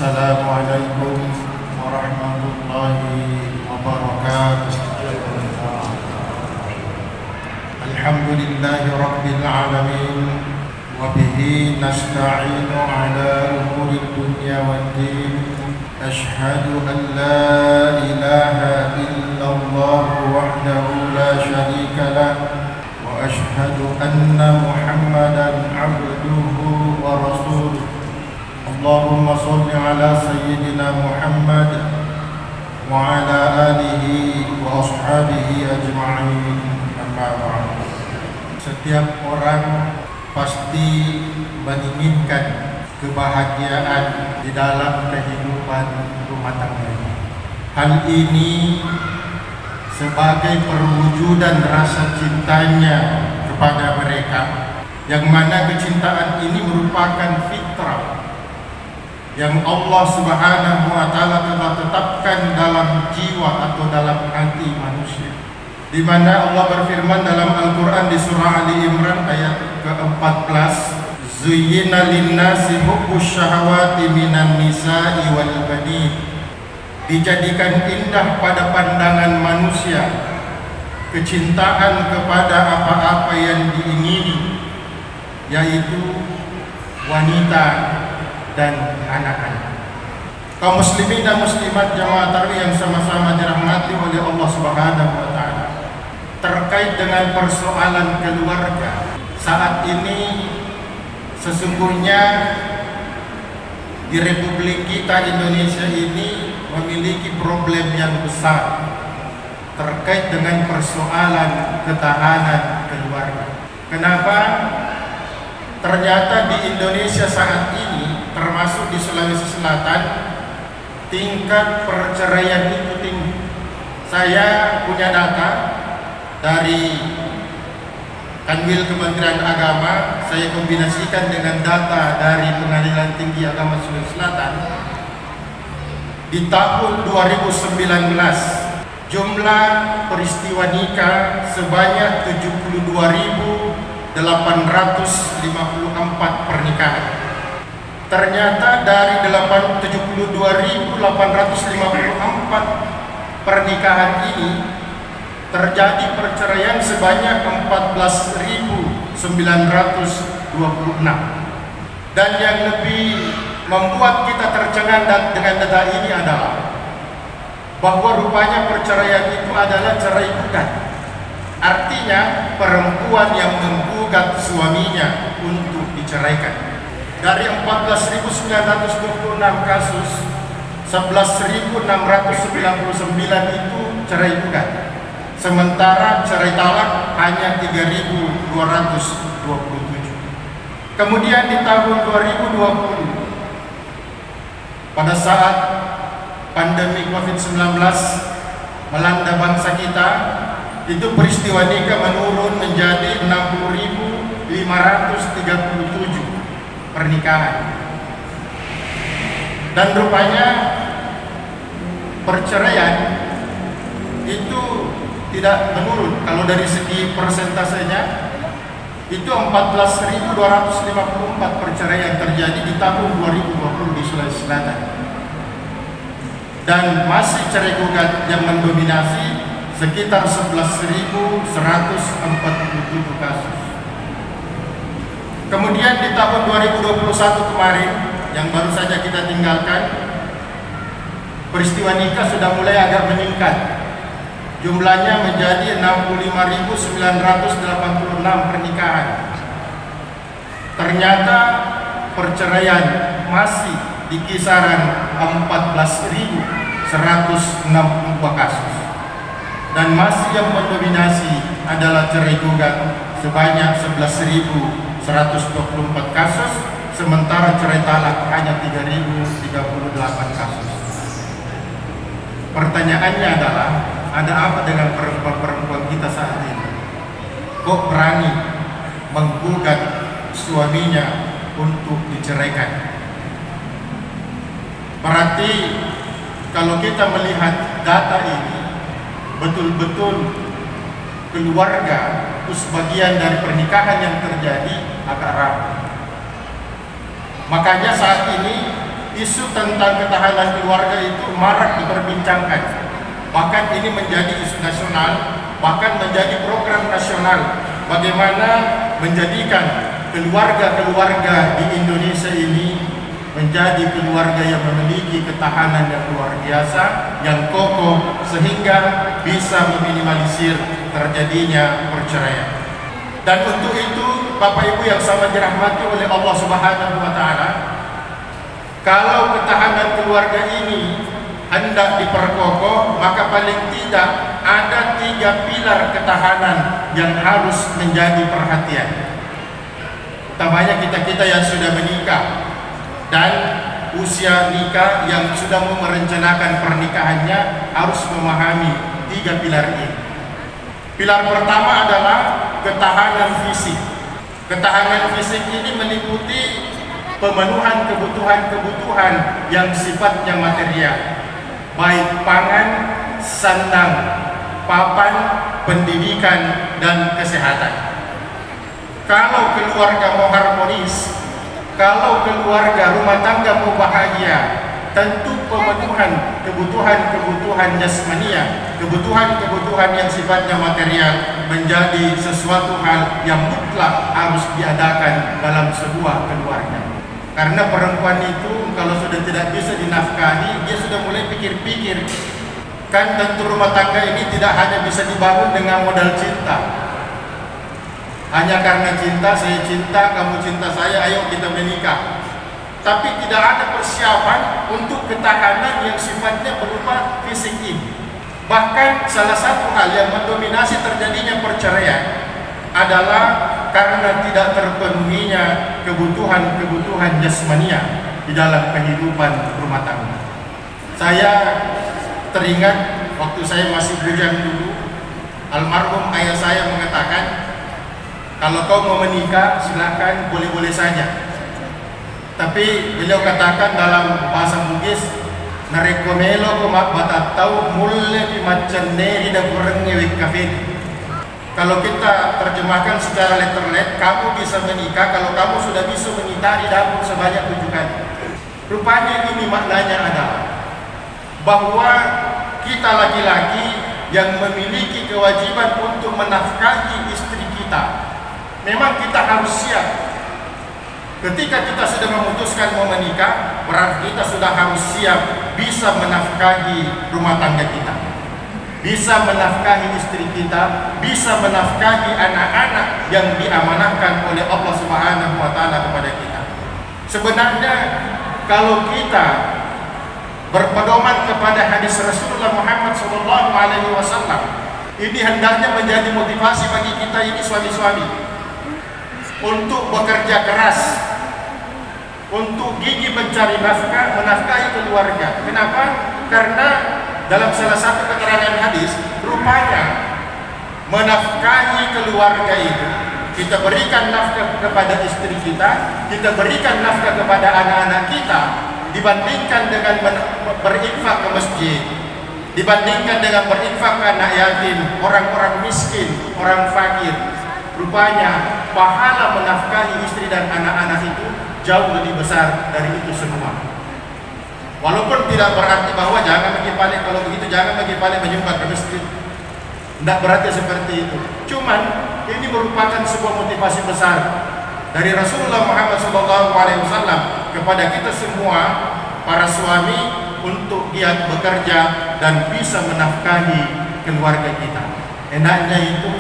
Assalamualaikum warahmatullahi wabarakatuh. Alhamdulillahi rabbil alamin, wa bihi nasta'inu ala umuri dunya waddin. Ashhadu an la ilaha illallah wahdahu la syarika lah, wa ashhadu anna Muhammadan abduhu wa rasuluh. Allahumma salli ala sayyidina Muhammad wa ala alihi wa ashabihi ajma'in. Amma ba'd. Setiap orang pasti menginginkan kebahagiaan di dalam kehidupan rumah tangganya. Hal ini sebagai perwujudan rasa cintanya kepada mereka, yang mana kecintaan ini merupakan fitrah yang Allah Subhanahu wa Ta'ala telah tetapkan dalam jiwa atau dalam hati manusia, di mana Allah berfirman dalam Al-Quran di surah Ali Imran ayat ke-14, Zuyyina linnasi hubbus syahawati minan nisa'i wal banin. Dijadikan indah pada pandangan manusia kecintaan kepada apa-apa yang diingini, yaitu wanita dan anak-anak. Kaum muslimin dan muslimat jamaah tarawih yang sama-sama dirahmati oleh Allah Subhanahu wa Ta'ala, terkait dengan persoalan keluarga saat ini, sesungguhnya di Republik kita Indonesia ini memiliki problem yang besar terkait dengan persoalan ketahanan keluarga. Kenapa? Ternyata di Indonesia saat ini, termasuk di Sulawesi Selatan, tingkat perceraian itu tinggi. Saya punya data dari Kanwil Kementerian Agama, saya kombinasikan dengan data dari Pengadilan Tinggi Agama Sulawesi Selatan. Di tahun 2019, jumlah peristiwa nikah sebanyak 72.854 pernikahan. Ternyata dari 72.854 pernikahan ini terjadi perceraian sebanyak 14.926. Dan yang lebih membuat kita tercengang dengan data ini adalah bahwa rupanya perceraian itu adalah cerai gugat. Artinya perempuan yang menggugat suaminya untuk diceraikan. Dari 14.926 kasus, 11.699 itu cerai gugat. Sementara cerai talak hanya 3.227. Kemudian di tahun 2020, pada saat pandemi COVID-19 melanda bangsa kita, itu peristiwa nikah menurun menjadi 60.537 pernikahan. Dan rupanya perceraian itu tidak menurun. Kalau dari segi persentasenya, itu 14.254 perceraian terjadi di tahun 2020 di Sulawesi Selatan. Dan masih cerai gugat yang mendominasi sekitar 11.147 kasus. Kemudian di tahun 2021 kemarin, yang baru saja kita tinggalkan, peristiwa nikah sudah mulai agak meningkat. Jumlahnya menjadi 65.986 pernikahan. Ternyata perceraian masih di kisaran 14.162 kasus. Dan masih yang mendominasi adalah cerai gugat sebanyak 11.124 kasus, sementara cerai talak hanya 3.038 kasus. Pertanyaannya adalah, ada apa dengan perempuan kita saat ini? Kok berani menggugat suaminya untuk diceraikan? Berarti kalau kita melihat data ini, betul-betul keluarga itu sebagian dari pernikahan yang terjadi agak rapuh. Makanya saat ini isu tentang ketahanan keluarga itu marak diperbincangkan. Bahkan ini menjadi isu nasional, bahkan menjadi program nasional. Bagaimana menjadikan keluarga-keluarga di Indonesia ini menjadi keluarga yang memiliki ketahanan yang luar biasa, yang kokoh, sehingga bisa meminimalisir terjadinya perceraian. Dan untuk itu, Bapak Ibu yang sama dirahmati oleh Allah Subhanahu wa Ta'ala, kalau ketahanan keluarga ini hendak diperkokoh, maka paling tidak ada 3 pilar ketahanan yang harus menjadi perhatian. Utamanya kita-kita yang sudah menikah dan usia nikah, yang sudah mau merencanakan pernikahannya, harus memahami 3 pilar ini. Pilar pertama adalah ketahanan fisik. Ketahanan fisik ini meliputi pemenuhan kebutuhan-kebutuhan yang sifatnya material, baik pangan, sandang, papan, pendidikan, dan kesehatan. Kalau keluarga mau harmonis, kalau keluarga rumah tangga mau bahagia, tentu pemenuhan kebutuhan-kebutuhan jasmania, kebutuhan-kebutuhan yang sifatnya material menjadi sesuatu hal yang mutlak harus diadakan dalam sebuah keluarga. Karena perempuan itu kalau sudah tidak bisa dinafkahi, dia sudah mulai pikir-pikir. Kan tentu rumah tangga ini tidak hanya bisa dibangun dengan modal cinta. Hanya karena cinta, saya cinta, kamu cinta saya, ayo kita menikah. Tapi tidak ada persiapan untuk ketahanan yang sifatnya berupa fisik ini. Bahkan salah satu hal yang mendominasi terjadinya perceraian adalah karena tidak terpenuhinya kebutuhan-kebutuhan jasmania di dalam kehidupan rumah tangga. Saya teringat waktu saya masih bujang dulu, almarhum ayah saya mengatakan, kalau kau mau menikah silakan, boleh-boleh saja. Tapi beliau katakan dalam bahasa Bugis, narekomelo ko mabatataw mulle di macenne di dagurengi kafe. Kalau kita terjemahkan secara letterlet, kamu bisa menikah kalau kamu sudah bisa mengitari dapur sebanyak 7 kali. Rupanya ini maknanya adalah bahwa kita laki-laki yang memiliki kewajiban untuk menafkahi istri kita, memang kita harus siap. Ketika kita sudah memutuskan mau menikah, berarti kita sudah harus siap bisa menafkahi rumah tangga kita, bisa menafkahi istri kita, bisa menafkahi anak-anak yang diamanahkan oleh Allah Subhanahu wa Ta'ala kepada kita. Sebenarnya kalau kita berpedoman kepada hadis Rasulullah Muhammad SAW, ini hendaknya menjadi motivasi bagi kita ini suami-suami untuk bekerja keras, untuk gigih mencari nafkah, menafkahi keluarga. Kenapa? Karena dalam salah satu keterangan hadis, rupanya menafkahi keluarga itu, kita berikan nafkah kepada istri kita, kita berikan nafkah kepada anak-anak kita, dibandingkan dengan berinfak ke masjid, dibandingkan dengan berinfak ke anak yatim, orang-orang miskin, orang fakir. Rupanya pahala menafkahi istri dan anak-anak itu jauh lebih besar dari itu semua. Walaupun tidak berarti bahwa jangan bagi paling, kalau begitu jangan bagi paling menyumbang ke masjid. Tidak berarti seperti itu. Cuman ini merupakan sebuah motivasi besar dari Rasulullah Muhammad SAW kepada kita semua para suami untuk giat bekerja dan bisa menafkahi keluarga kita. Enaknya itu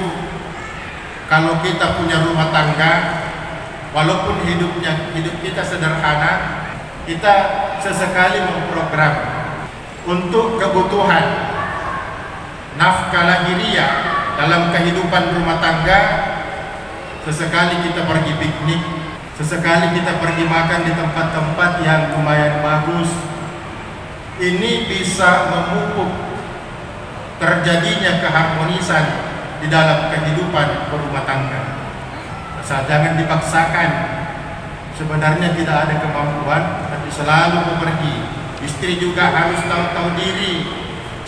kalau kita punya rumah tangga, walaupun hidup kita sederhana, kita sesekali memprogram untuk kebutuhan nafkah lahiriah dalam kehidupan rumah tangga. Sesekali kita pergi piknik, sesekali kita pergi makan di tempat-tempat yang lumayan bagus. Ini bisa memupuk terjadinya keharmonisan di dalam kehidupan berumah tangga. Asal jangan dipaksakan. Sebenarnya tidak ada kemampuan, tapi selalu pergi. Istri juga harus tahu diri.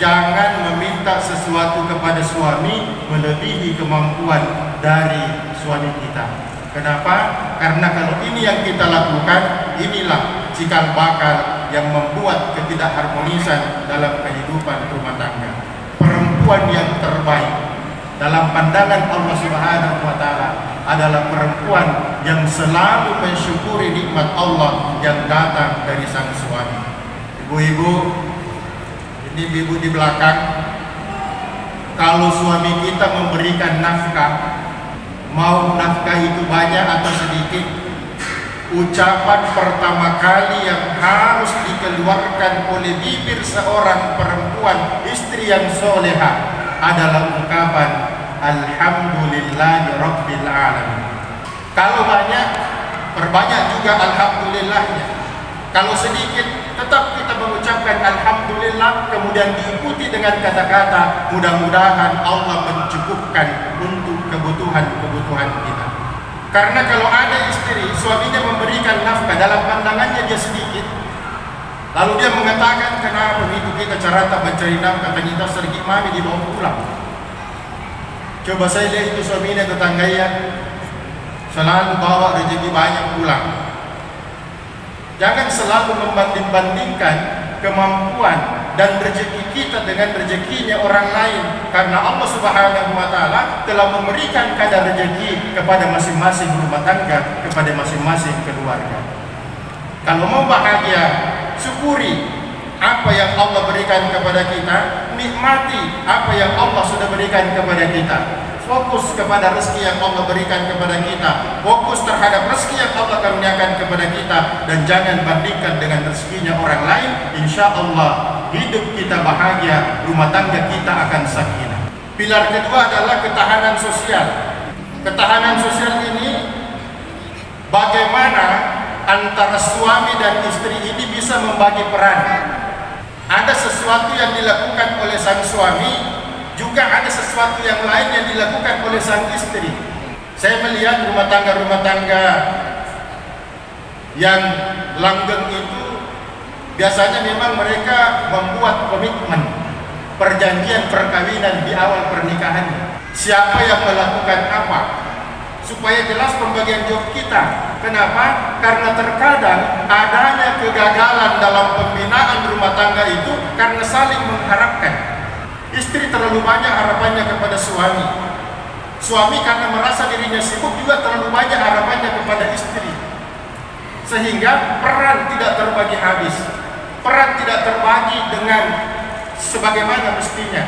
Jangan meminta sesuatu kepada suami melebihi kemampuan dari suami kita. Kenapa? Karena kalau ini yang kita lakukan, inilah cikal bakal yang membuat ketidakharmonisan dalam kehidupan rumah tangga. Perempuan yang terbaik dalam pandangan Allah Subhanahu wa Ta'ala adalah perempuan yang selalu mensyukuri nikmat Allah yang datang dari sang suami. Ibu-ibu, ini ibu di belakang, kalau suami kita memberikan nafkah, mau nafkah itu banyak atau sedikit, ucapan pertama kali yang harus dikeluarkan oleh bibir seorang perempuan istri yang soleha adalah ungkapan Alhamdulillahi Rabbil Alamin. Kalau banyak, perbanyak juga Alhamdulillahnya. Kalau sedikit, tetap kita mengucapkan Alhamdulillah, kemudian diikuti dengan kata-kata mudah-mudahan Allah mencukupkan untuk kebutuhan-kebutuhan kita. Karena kalau ada istri, suaminya memberikan nafkah, dalam pandangannya dia sedikit, lalu dia mengatakan, kenapa begitu kita cara tak mencari nafkah, ternyata sergi mami dibawa pulang. Coba saya lihat itu suaminya tetangganya selalu bawa rezeki banyak pulang. Jangan selalu membanding-bandingkan kemampuan dan rezeki kita dengan rezekinya orang lain, karena Allah Subhanahu wa Ta'ala telah memberikan kadar rezeki kepada masing-masing rumah tangga, kepada masing-masing keluarga. Kalau mau bahagia, syukuri apa yang Allah berikan kepada kita, nikmati apa yang Allah sudah berikan kepada kita. Fokus kepada rezeki yang Allah berikan kepada kita, fokus terhadap rezeki yang Allah karuniakan kepada kita, dan jangan bandingkan dengan rezekinya orang lain. Insya Allah hidup kita bahagia, rumah tangga kita akan sakinah. Pilar kedua adalah ketahanan sosial. Ketahanan sosial ini bagaimana antara suami dan istri ini bisa membagi peran. Ada sesuatu yang dilakukan oleh sang suami, juga ada sesuatu yang lain yang dilakukan oleh sang istri. Saya melihat rumah tangga yang langgeng itu biasanya memang mereka membuat komitmen, perjanjian perkawinan di awal pernikahannya. Siapa yang melakukan apa, supaya jelas pembagian job kita. Kenapa? Karena terkadang adanya kegagalan dalam pembinaan rumah tangga itu karena saling mengharapkan. Istri terlalu banyak harapannya kepada suami. Suami karena merasa dirinya sibuk juga terlalu banyak harapannya kepada istri. Sehingga peran tidak terbagi habis. Peran tidak terbagi dengan sebagaimana mestinya.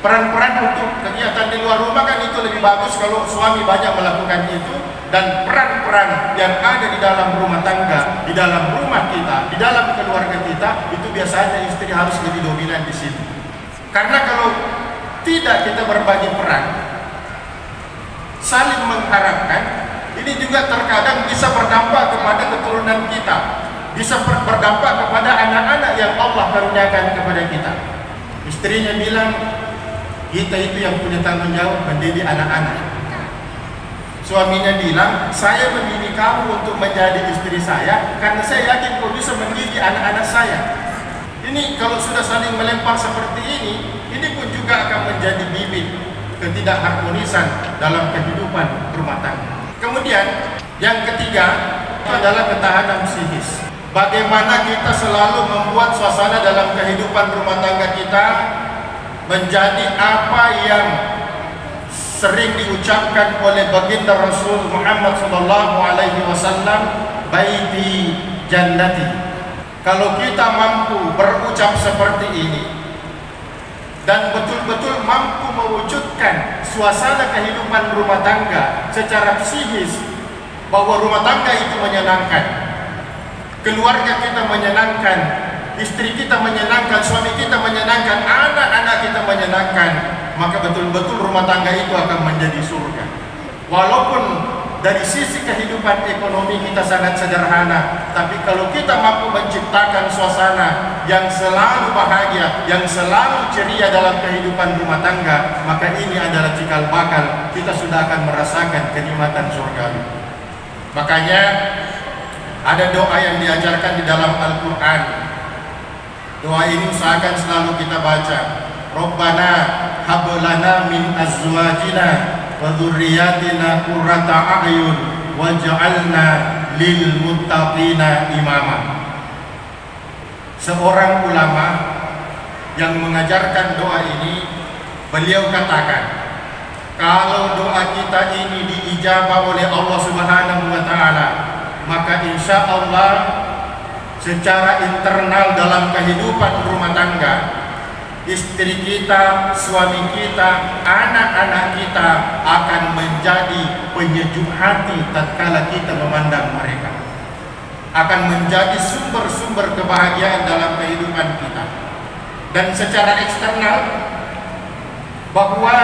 Peran-peran untuk kegiatan di luar rumah kan itu lebih bagus kalau suami banyak melakukan itu. Dan peran-peran yang ada di dalam rumah tangga, di dalam rumah kita, di dalam keluarga kita, itu biasanya istri harus lebih dominan di sini. Karena kalau tidak kita berbagi peran, saling mengharapkan, ini juga terkadang bisa berdampak kepada keturunan kita, bisa berdampak kepada anak-anak yang Allah karuniakan kepada kita. Istrinya bilang, kita itu yang punya tanggung jawab mendidik anak-anak. Suaminya bilang, saya mendidik kamu untuk menjadi istri saya karena saya yakin kau bisa mendidik anak-anak saya. Ini kalau sudah saling melempar seperti ini pun juga akan menjadi bibit ketidakharmonisan dalam kehidupan rumah tangga. Kemudian yang ketiga adalah ketahanan psikis. Bagaimana kita selalu membuat suasana dalam kehidupan rumah tangga kita menjadi apa yang sering diucapkan oleh baginda Rasul Muhammad SAW, baiti jannati. Kalau kita mampu berucap seperti ini dan betul-betul mampu mewujudkan suasana kehidupan rumah tangga secara psikis, bahwa rumah tangga itu menyenangkan, keluarga kita menyenangkan, istri kita menyenangkan, suami kita menyenangkan, anak-anak kita menyenangkan, maka betul-betul rumah tangga itu akan menjadi surga. Walaupun dari sisi kehidupan ekonomi kita sangat sederhana, tapi kalau kita mampu menciptakan suasana yang selalu bahagia, yang selalu ceria dalam kehidupan rumah tangga, maka ini adalah cikal bakal kita sudah akan merasakan kenikmatan surgawi. Makanya ada doa yang diajarkan di dalam Al-Quran. Doa ini usahakan selalu kita baca. Rabbana hab lana min azwajina wa dzurriyyatina qurrata a'yun waj'alna lil muttaqina imama. Seorang ulama yang mengajarkan doa ini, beliau katakan, kalau doa kita ini diijabah oleh Allah Subhanahu wa taala, maka insya Allah secara internal dalam kehidupan rumah tangga, istri kita, suami kita, anak-anak kita akan menjadi penyejuk hati tatkala kita memandang mereka, akan menjadi sumber-sumber kebahagiaan dalam kehidupan kita. Dan secara eksternal, bahwa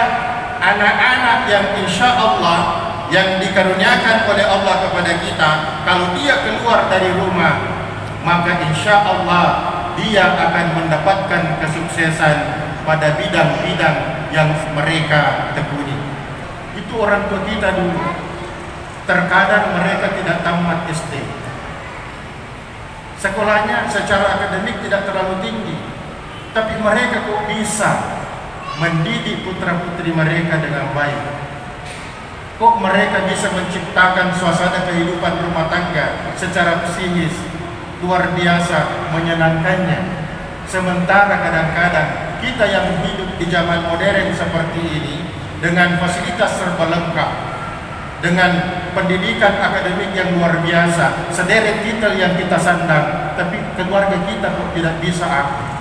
anak-anak yang insya Allah yang dikaruniakan oleh Allah kepada kita, kalau dia keluar dari rumah, maka insya Allah dia akan mendapatkan kesuksesan pada bidang-bidang yang mereka tekuni. Itu orang tua kita dulu. Terkadang mereka tidak tamat SD, sekolahnya secara akademik tidak terlalu tinggi, tapi mereka kok bisa mendidik putra-putri mereka dengan baik. Kok mereka bisa menciptakan suasana kehidupan rumah tangga secara psikis luar biasa menyenangkannya. Sementara kadang-kadang kita yang hidup di zaman modern seperti ini, dengan fasilitas serba lengkap, dengan pendidikan akademik yang luar biasa, sederet titel yang kita sandang, tapi keluarga kita kok tidak bisa aktif.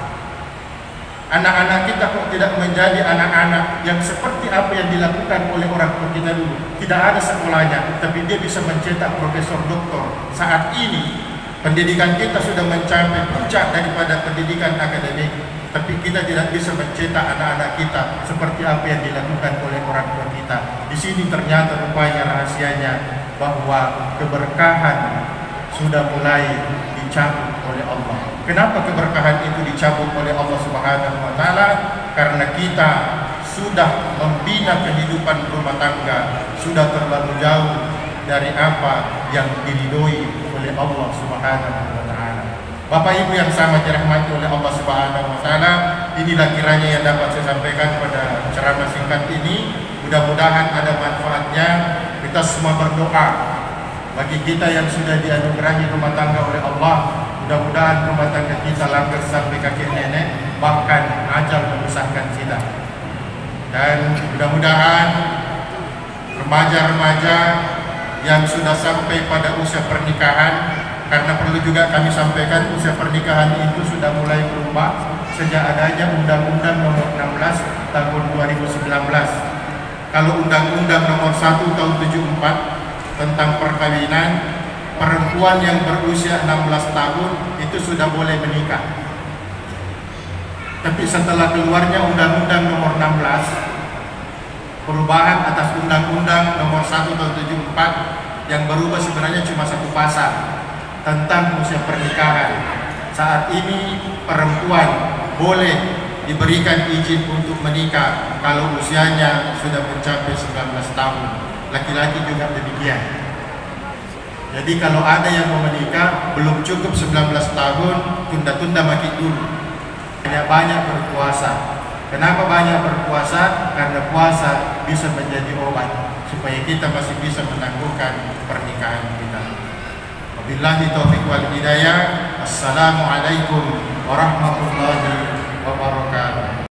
Anak-anak kita kok tidak menjadi anak-anak yang seperti apa yang dilakukan oleh orang tua kita dulu. Tidak ada sekolahnya, tapi dia bisa mencetak profesor doktor. Saat ini pendidikan kita sudah mencapai puncak daripada pendidikan akademik, tapi kita tidak bisa mencetak anak-anak kita seperti apa yang dilakukan oleh orang tua kita. Di sini ternyata rupanya rahasianya bahwa keberkahan sudah mulai dicabut oleh Allah. Kenapa keberkahan itu dicabut oleh Allah Subhanahu wa taala? Karena kita sudah membina kehidupan rumah tangga, sudah terlalu jauh dari apa yang diridhoi oleh Allah Subhanahu wa taala. Bapak Ibu yang sama dirahmati oleh Allah Subhanahu wa taala, inilah kiranya yang dapat saya sampaikan pada ceramah singkat ini. Mudah-mudahan ada manfaatnya. Kita semua berdoa bagi kita yang sudah dianugerahi rumah tangga oleh Allah. Mudah-mudahan rumah tangga kita langgeng sampai kakek nenek, bahkan ajal memisahkan kita. Dan mudah-mudahan remaja-remaja yang sudah sampai pada usia pernikahan, karena perlu juga kami sampaikan usia pernikahan itu sudah mulai berubah sejak adanya Undang-Undang Nomor 16 Tahun 2019. Kalau Undang-Undang Nomor 1 Tahun 74 tentang perkawinan, perempuan yang berusia 16 tahun itu sudah boleh menikah. Tapi setelah keluarnya Undang-Undang Nomor 16, perubahan atas Undang-Undang Nomor 1 Tahun 74, yang berubah sebenarnya cuma satu pasal tentang usia pernikahan. Saat ini perempuan boleh diberikan izin untuk menikah kalau usianya sudah mencapai 19 tahun. Laki-laki juga demikian. Jadi kalau ada yang mau menikah belum cukup 19 tahun, tunda-tunda makin dulu. Banyak berpuasa. Kenapa banyak berpuasa? Karena puasa bisa menjadi obat supaya kita masih bisa menangguhkan pernikahan kita. Wabillahi taufiq wal hidayah. Assalamualaikum warahmatullahi